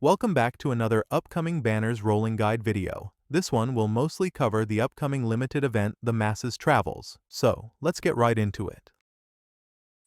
Welcome back to another upcoming banners rolling guide video. This one will mostly cover the upcoming limited event The Masses Travels, so let's get right into it.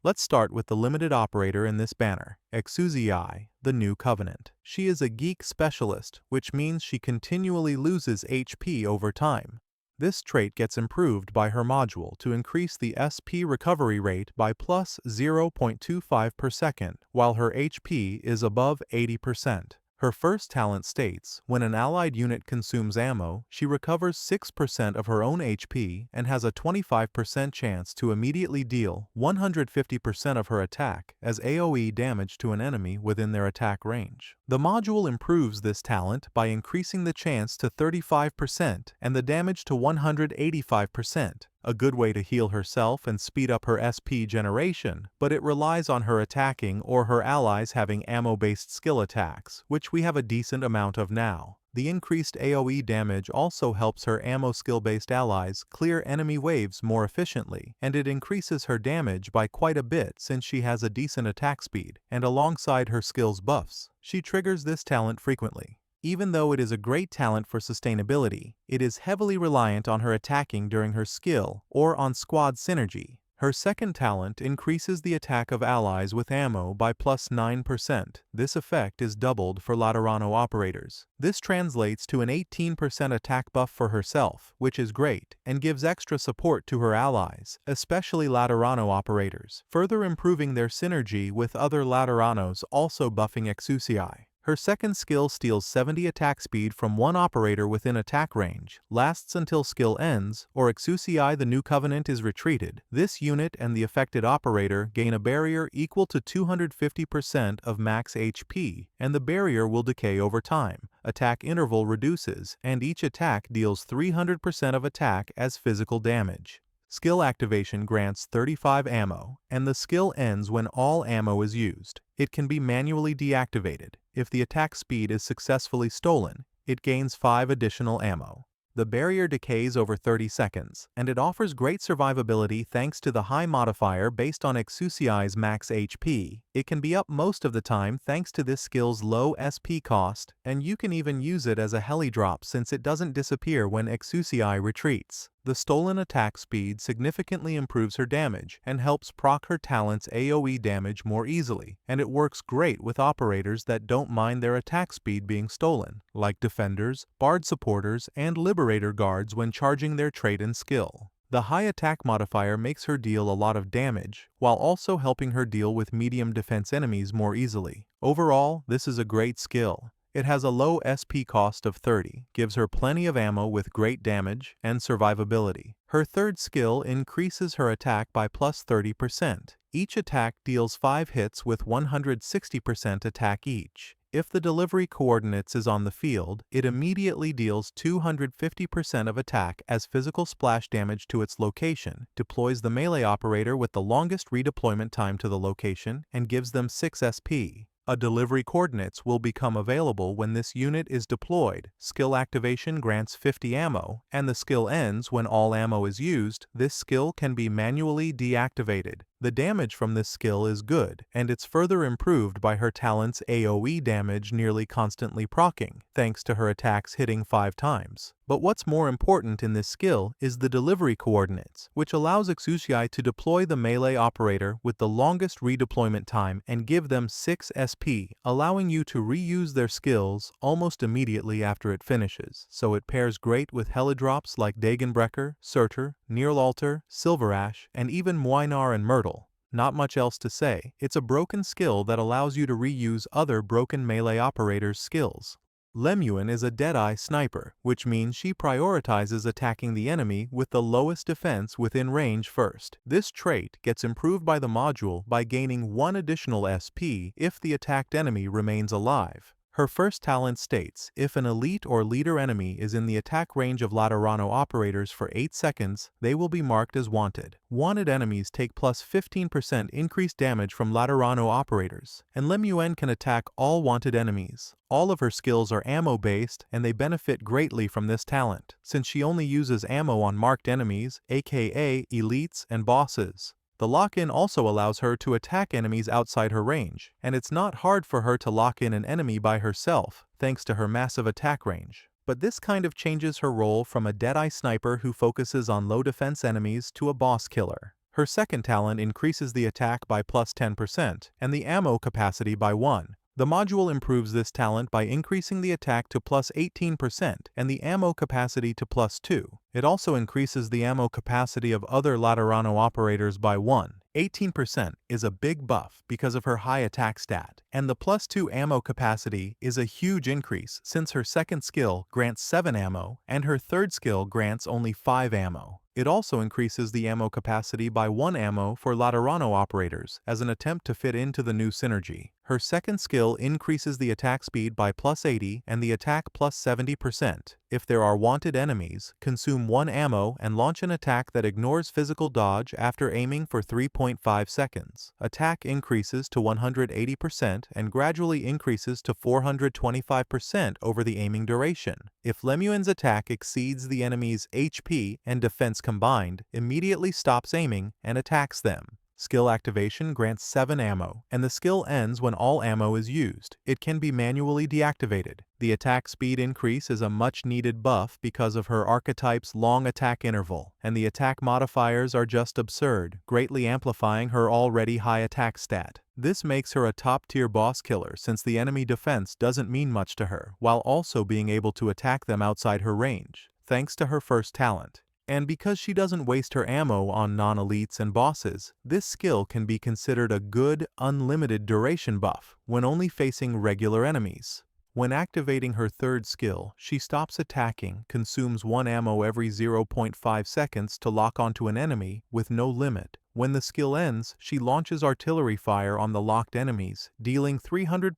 Let's start with the limited operator in this banner, Exusiai the New Covenant. She is a geek specialist, which means she continually loses HP over time. This trait gets improved by her module to increase the SP recovery rate by plus 0.25 per second, while her HP is above 80%. Her first talent states, when an allied unit consumes ammo, she recovers 6% of her own HP and has a 25% chance to immediately deal 150% of her attack as AoE damage to an enemy within their attack range. The module improves this talent by increasing the chance to 35% and the damage to 185%. A good way to heal herself and speed up her SP generation, but it relies on her attacking or her allies having ammo-based skill attacks, which we have a decent amount of now. The increased AoE damage also helps her ammo skill-based allies clear enemy waves more efficiently, and it increases her damage by quite a bit since she has a decent attack speed, and alongside her skills buffs, she triggers this talent frequently. Even though it is a great talent for sustainability, it is heavily reliant on her attacking during her skill or on squad synergy. Her second talent increases the attack of allies with ammo by plus 9%. This effect is doubled for Laterano operators. This translates to an 18% attack buff for herself, which is great, and gives extra support to her allies, especially Laterano operators, further improving their synergy with other Lateranos also buffing Exusiai. Her second skill steals 70 attack speed from one operator within attack range, lasts until skill ends, or Exusiai the New Covenant is retreated. This unit and the affected operator gain a barrier equal to 250% of max HP, and the barrier will decay over time. Attack interval reduces, and each attack deals 300% of attack as physical damage. Skill activation grants 35 ammo, and the skill ends when all ammo is used. It can be manually deactivated. If the attack speed is successfully stolen, it gains 5 additional ammo. The barrier decays over 30 seconds, and it offers great survivability thanks to the high modifier based on Exusiai's max HP. It can be up most of the time thanks to this skill's low SP cost, and you can even use it as a heli drop since it doesn't disappear when Exusiai retreats. The stolen attack speed significantly improves her damage and helps proc her talent's AoE damage more easily, and it works great with operators that don't mind their attack speed being stolen, like defenders, bard supporters, and liberator guards when charging their trait and skill. The high attack modifier makes her deal a lot of damage, while also helping her deal with medium defense enemies more easily. Overall, this is a great skill. It has a low SP cost of 30, gives her plenty of ammo with great damage, and survivability. Her third skill increases her attack by plus 30%. Each attack deals 5 hits with 160% attack each. If the delivery coordinates is on the field, it immediately deals 250% of attack as physical splash damage to its location, deploys the melee operator with the longest redeployment time to the location, and gives them 6 SP. A delivery coordinates will become available when this unit is deployed. Skill activation grants 50 ammo, and the skill ends when all ammo is used. This skill can be manually deactivated. The damage from this skill is good, and it's further improved by her talent's AoE damage nearly constantly proccing, thanks to her attacks hitting 5 times. But what's more important in this skill is the delivery coordinates, which allows Exusiai to deploy the melee operator with the longest redeployment time and give them 6 SP, allowing you to reuse their skills almost immediately after it finishes, so it pairs great with helidrops like Dagenbrecher, Surtur, Nearlaltar, Silverash, and even Muinar and Myrtle. Not much else to say. It's a broken skill that allows you to reuse other broken melee operators' skills. Lemuen is a Deadeye sniper, which means she prioritizes attacking the enemy with the lowest defense within range first. This trait gets improved by the module by gaining 1 additional SP if the attacked enemy remains alive. Her first talent states, if an elite or leader enemy is in the attack range of Laterano operators for 8 seconds, they will be marked as wanted. Wanted enemies take plus 15% increased damage from Laterano operators, and Lemuen can attack all wanted enemies. All of her skills are ammo-based, and they benefit greatly from this talent, since she only uses ammo on marked enemies, aka elites and bosses. The lock-in also allows her to attack enemies outside her range, and it's not hard for her to lock in an enemy by herself, thanks to her massive attack range. But this kind of changes her role from a Deadeye sniper who focuses on low defense enemies to a boss killer. Her second talent increases the attack by plus 10% and the ammo capacity by 1. The module improves this talent by increasing the attack to plus 18% and the ammo capacity to plus 2. It also increases the ammo capacity of other Laterano operators by 1. 18% is a big buff because of her high attack stat, and the plus 2 ammo capacity is a huge increase since her second skill grants 7 ammo and her third skill grants only 5 ammo. It also increases the ammo capacity by 1 ammo for Laterano operators as an attempt to fit into the new synergy. Her second skill increases the attack speed by plus 80 and the attack plus 70%. If there are wanted enemies, consume 1 ammo and launch an attack that ignores physical dodge after aiming for 3.5 seconds. Attack increases to 180% and gradually increases to 425% over the aiming duration. If Lemuen's attack exceeds the enemy's HP and defense combined, immediately stops aiming and attacks them. Skill activation grants 7 ammo, and the skill ends when all ammo is used. It can be manually deactivated. The attack speed increase is a much-needed buff because of her archetype's long attack interval, and the attack modifiers are just absurd, greatly amplifying her already high attack stat. This makes her a top-tier boss killer since the enemy defense doesn't mean much to her, while also being able to attack them outside her range, thanks to her first talent. And because she doesn't waste her ammo on non-elites and bosses, this skill can be considered a good, unlimited duration buff when only facing regular enemies. When activating her third skill, she stops attacking, consumes 1 ammo every 0.5 seconds to lock onto an enemy with no limit. When the skill ends, she launches artillery fire on the locked enemies, dealing 300%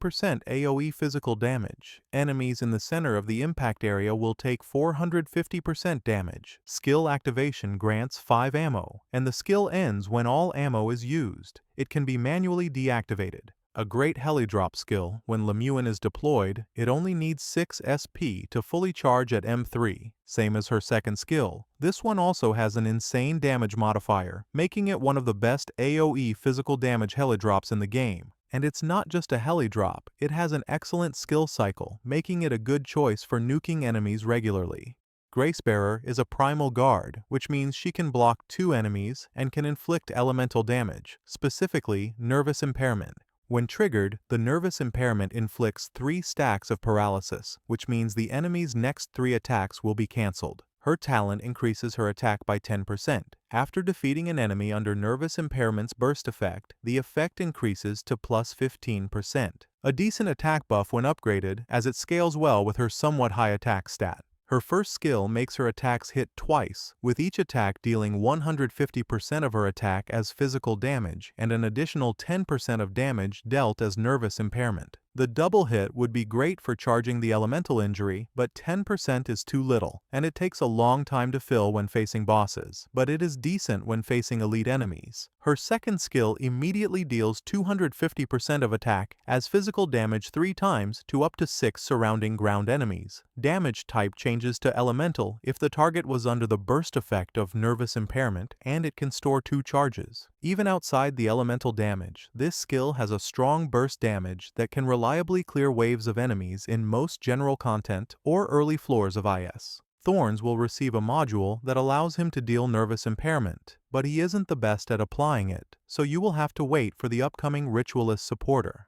AoE physical damage. Enemies in the center of the impact area will take 450% damage. Skill activation grants 5 ammo, and the skill ends when all ammo is used. It can be manually deactivated. A great heli drop skill. When Lemuen is deployed, it only needs 6 SP to fully charge at M3, same as her second skill. This one also has an insane damage modifier, making it one of the best AoE physical damage heli drops in the game. And it's not just a heli drop, it has an excellent skill cycle, making it a good choice for nuking enemies regularly. Gracebearer is a primal guard, which means she can block 2 enemies and can inflict elemental damage, specifically nervous impairment. When triggered, the nervous impairment inflicts 3 stacks of paralysis, which means the enemy's next 3 attacks will be cancelled. Her talent increases her attack by 10%. After defeating an enemy under nervous impairment's burst effect, the effect increases to plus 15%. A decent attack buff when upgraded, as it scales well with her somewhat high attack stat. Her first skill makes her attacks hit twice, with each attack dealing 150% of her attack as physical damage and an additional 10% of damage dealt as nervous impairment. The double hit would be great for charging the elemental injury, but 10% is too little, and it takes a long time to fill when facing bosses, but it is decent when facing elite enemies. Her second skill immediately deals 250% of attack as physical damage 3 times to up to 6 surrounding ground enemies. Damage type changes to elemental if the target was under the burst effect of nervous impairment, and it can store 2 charges. Even outside the elemental damage, this skill has a strong burst damage that can reliably clear waves of enemies in most general content or early floors of IS. Thorns will receive a module that allows him to deal nervous impairment, but he isn't the best at applying it, so you will have to wait for the upcoming Ritualist supporter.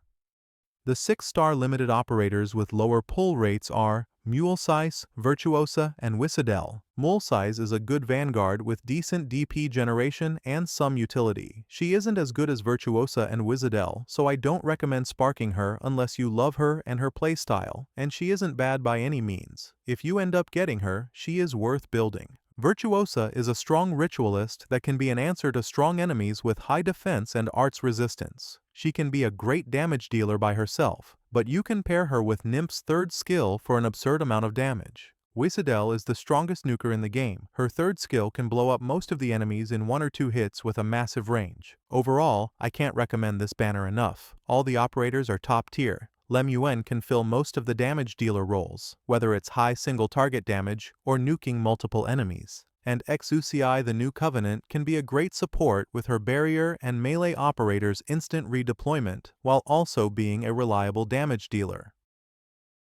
The 6-star limited operators with lower pull rates are Mulesize, Virtuosa, and Whisodel. Mulesize is a good vanguard with decent DP generation and some utility. She isn't as good as Virtuosa and Whisodel, so I don't recommend sparking her unless you love her and her playstyle, and she isn't bad by any means. If you end up getting her, she is worth building. Virtuosa is a strong ritualist that can be an answer to strong enemies with high defense and arts resistance. She can be a great damage dealer by herself, but you can pair her with Nymph's third skill for an absurd amount of damage. Whisodel is the strongest nuker in the game. Her third skill can blow up most of the enemies in 1 or 2 hits with a massive range. Overall, I can't recommend this banner enough. All the operators are top tier. Lemuen can fill most of the damage dealer roles, whether it's high single target damage or nuking multiple enemies. and Exusiai the New Covenant can be a great support with her barrier and melee operators' instant redeployment while also being a reliable damage dealer.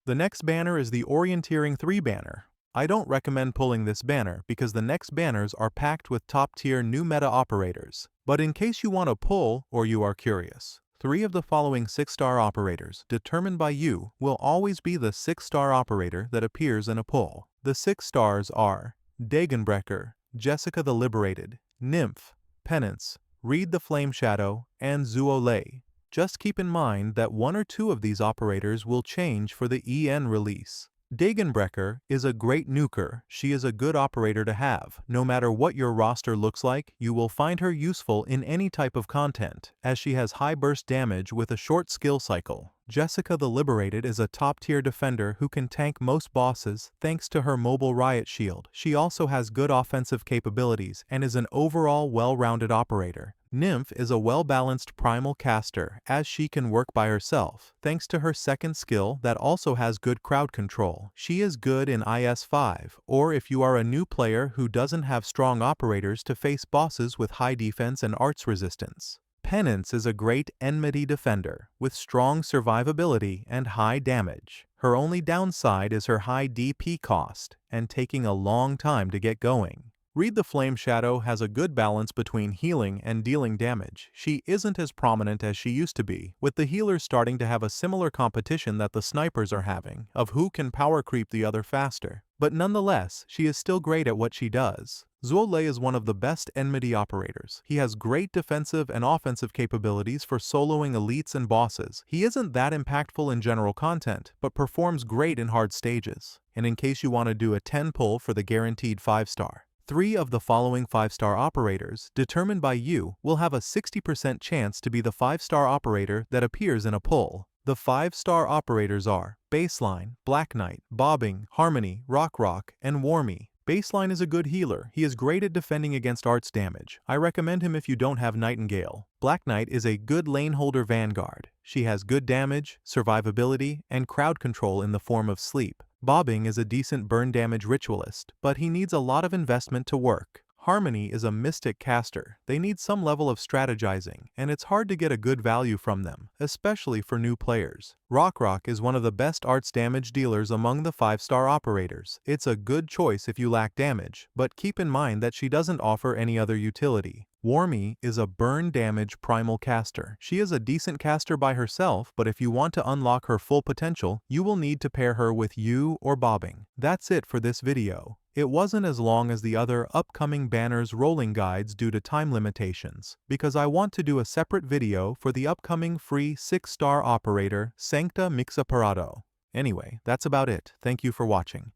The next banner is the Orienteering 3 banner. I don't recommend pulling this banner because the next banners are packed with top-tier new meta operators, but in case you want to pull or you are curious, 3 of the following 6-star operators determined by you will always be the 6-star operator that appears in a pull. The 6 stars are Dagonbreaker, Jessica the Liberated, Nymph, Penance, Reed the Flame Shadow, and Zuolei. Just keep in mind that 1 or 2 of these operators will change for the EN release. Dagonbreaker is a great nuker. She is a good operator to have. No matter what your roster looks like, you will find her useful in any type of content, as she has high burst damage with a short skill cycle. Jessica the Liberated is a top-tier defender who can tank most bosses thanks to her mobile riot shield. She also has good offensive capabilities and is an overall well-rounded operator. Nymph is a well-balanced primal caster, as she can work by herself, thanks to her second skill that also has good crowd control. She is good in IS-5, or if you are a new player who doesn't have strong operators to face bosses with high defense and arts resistance. Penance is a great enmity defender, with strong survivability and high damage. Her only downside is her high DP cost, and taking a long time to get going. Reed the Flame Shadow has a good balance between healing and dealing damage. She isn't as prominent as she used to be, with the healers starting to have a similar competition that the snipers are having, of who can power creep the other faster. But nonetheless, she is still great at what she does. Zuolei is one of the best enmity operators. He has great defensive and offensive capabilities for soloing elites and bosses. He isn't that impactful in general content, but performs great in hard stages. And in case you want to do a 10 pull for the guaranteed 5-star. 3 of the following 5-star operators, determined by you, will have a 60% chance to be the 5-star operator that appears in a pull. The 5-star operators are Baseline, Black Knight, Bobbing, Harmony, Rock, and Warmy. Baseline is a good healer. He is great at defending against arts damage. I recommend him if you don't have Nightingale. Black Knight is a good lane holder vanguard. She has good damage, survivability, and crowd control in the form of sleep. Bobbing is a decent burn damage ritualist, but he needs a lot of investment to work. Harmony is a mystic caster. They need some level of strategizing, and it's hard to get a good value from them, especially for new players. Rock is one of the best arts damage dealers among the 5-star operators. It's a good choice if you lack damage, but keep in mind that she doesn't offer any other utility. Warmy is a burn damage primal caster. She is a decent caster by herself, but if you want to unlock her full potential, you will need to pair her with you or Bobbing. That's it for this video. It wasn't as long as the other upcoming banners rolling guides due to time limitations, because I want to do a separate video for the upcoming free 6-star operator Sancta Mixaparado. Anyway, that's about it. Thank you for watching.